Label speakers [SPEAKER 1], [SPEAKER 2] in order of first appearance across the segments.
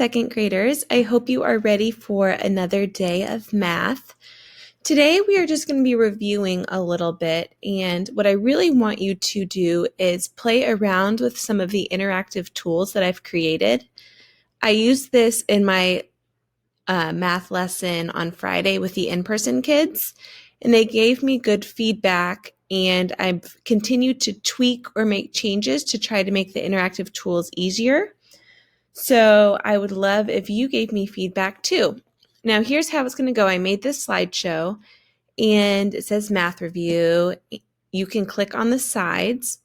[SPEAKER 1] second graders. I hope you are ready for another day of math. Today we are just going to be reviewing a little bit, and what I really want you to do is play around with some of the interactive tools that I've created. I used this in my math lesson on Friday with the in-person kids, and they gave me good feedback, and I've continued to tweak or make changes to try to make the interactive tools easier. So I would love if you gave me feedback too. Now here's how it's going to go. I made this slideshow and it says math review. You can click on the sides.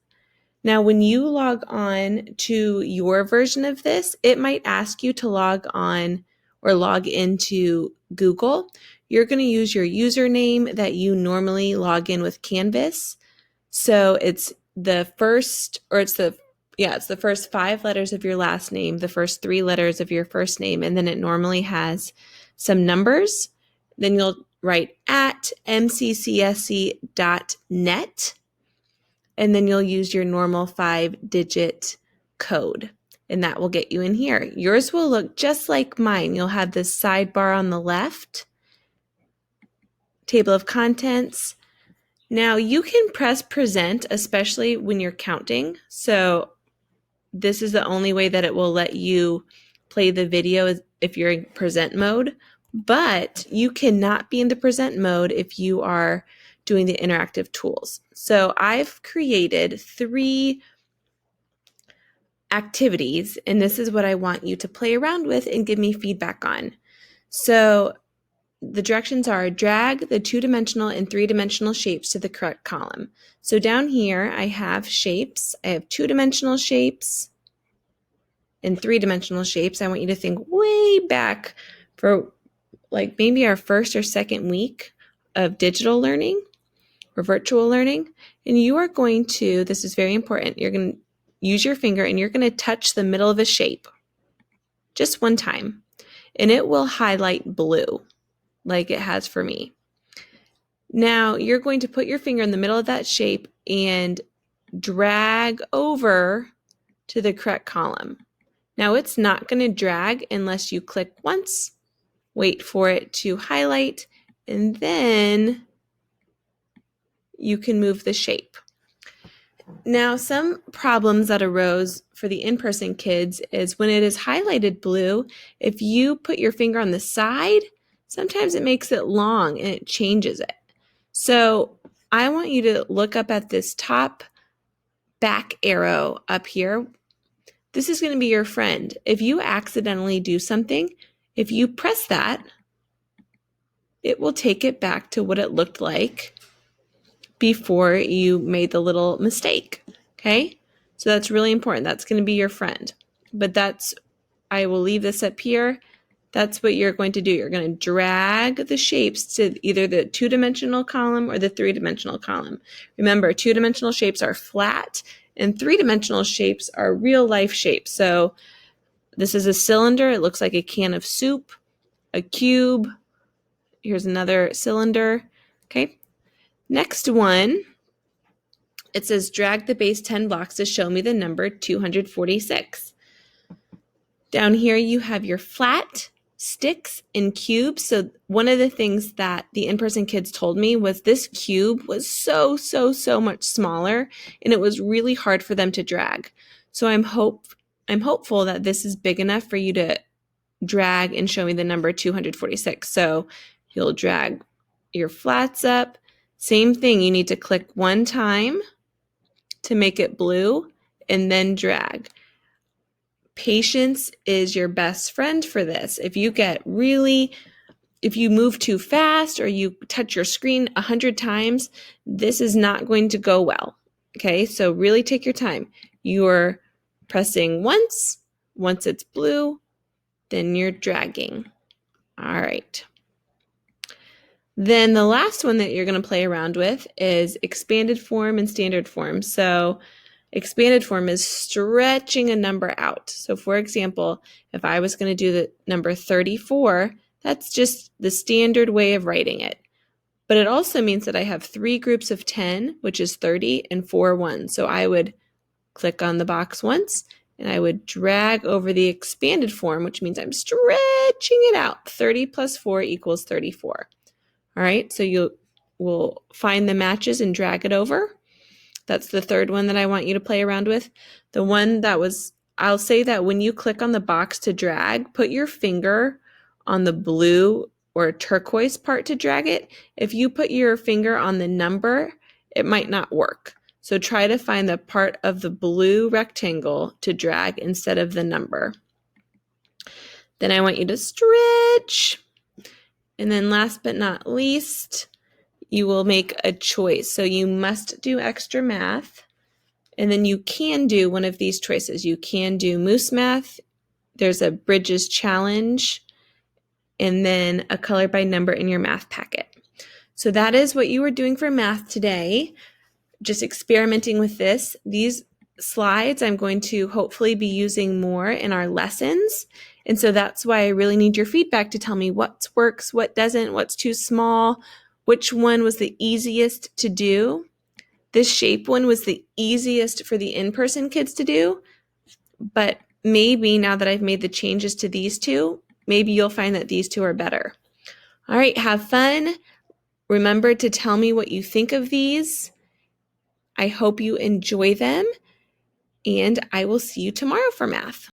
[SPEAKER 1] Now when you log on to your version of this, it might ask you to log on or log into Google. You're going to use your username that you normally log in with Canvas. So it's the first 5 letters of your last name, the first 3 letters of your first name, and then it normally has some numbers. Then you'll write at mccsc.net, and then you'll use your normal 5-digit code, and that will get you in here. Yours will look just like mine. You'll have this sidebar on the left, table of contents. Now you can press present, especially when you're counting. So this is the only way that it will let you play the video if you're in present mode, but you cannot be in the present mode if you are doing the interactive tools. So I've created 3 activities, and this is what I want you to play around with and give me feedback on. So the directions are drag the 2-dimensional and 3-dimensional shapes to the correct column. So down here I have shapes. I have 2-dimensional shapes and 3-dimensional shapes. I want you to think way back for like maybe our first or second week of digital learning or virtual learning. And you are going to, this is very important, you're going to use your finger and you're going to touch the middle of a shape just one time. And it will highlight blue like it has for me. Now you're going to put your finger in the middle of that shape and drag over to the correct column. Now it's not going to drag unless you click once, wait for it to highlight, and then you can move the shape. Now some problems that arose for the in-person kids is when it is highlighted blue, if you put your finger on the side, sometimes it makes it long and it changes it. So I want you to look up at this top back arrow up here. This is going to be your friend. If you accidentally do something, if you press that, it will take it back to what it looked like before you made the little mistake. Okay? So that's really important. That's going to be your friend. But I will leave this up here. That's what you're going to do. You're going to drag the shapes to either the 2-dimensional column or the 3-dimensional column. Remember, 2-dimensional shapes are flat and 3-dimensional shapes are real life shapes. So this is a cylinder. It looks like a can of soup, a cube. Here's another cylinder. Okay. Next one, it says drag the base 10 blocks to show me the number 246. Down here you have your flat, sticks, and cubes. So one of the things that the in-person kids told me was this cube was so much smaller, and it was really hard for them to drag. So I'm hopeful that this is big enough for you to drag and show me the number 246. So you'll drag your flats up. Same thing, you need to click one time to make it blue and then drag. Patience is your best friend for this. If you move too fast or you touch your screen 100 times, this is not going to go well. Okay, so really take your time. You're pressing once it's blue, then you're dragging. All right. Then the last one that you're going to play around with is expanded form and standard form. So expanded form is stretching a number out. So for example, if I was going to do the number 34, that's just the standard way of writing it. But it also means that I have 3 groups of 10, which is 30, and 4 ones. So I would click on the box once and I would drag over the expanded form, which means I'm stretching it out. 30 plus 4 equals 34. All right, so you will find the matches and drag it over. That's the third one that I want you to play around with. The one that was, I'll say that when you click on the box to drag, put your finger on the blue or turquoise part to drag it. If you put your finger on the number, it might not work. So try to find the part of the blue rectangle to drag instead of the number. Then I want you to stretch. And then last but not least, you will make a choice. So you must do extra math. And then you can do one of these choices. You can do Moose Math. There's a Bridges Challenge, and then a color by number in your math packet. So that is what you were doing for math today. Just experimenting with this. These slides I'm going to hopefully be using more in our lessons. And so that's why I really need your feedback to tell me what works, what doesn't, what's too small, which one was the easiest to do. This shape one was the easiest for the in-person kids to do, but maybe now that I've made the changes to these two, maybe you'll find that these two are better. All right, have fun. Remember to tell me what you think of these. I hope you enjoy them, and I will see you tomorrow for math.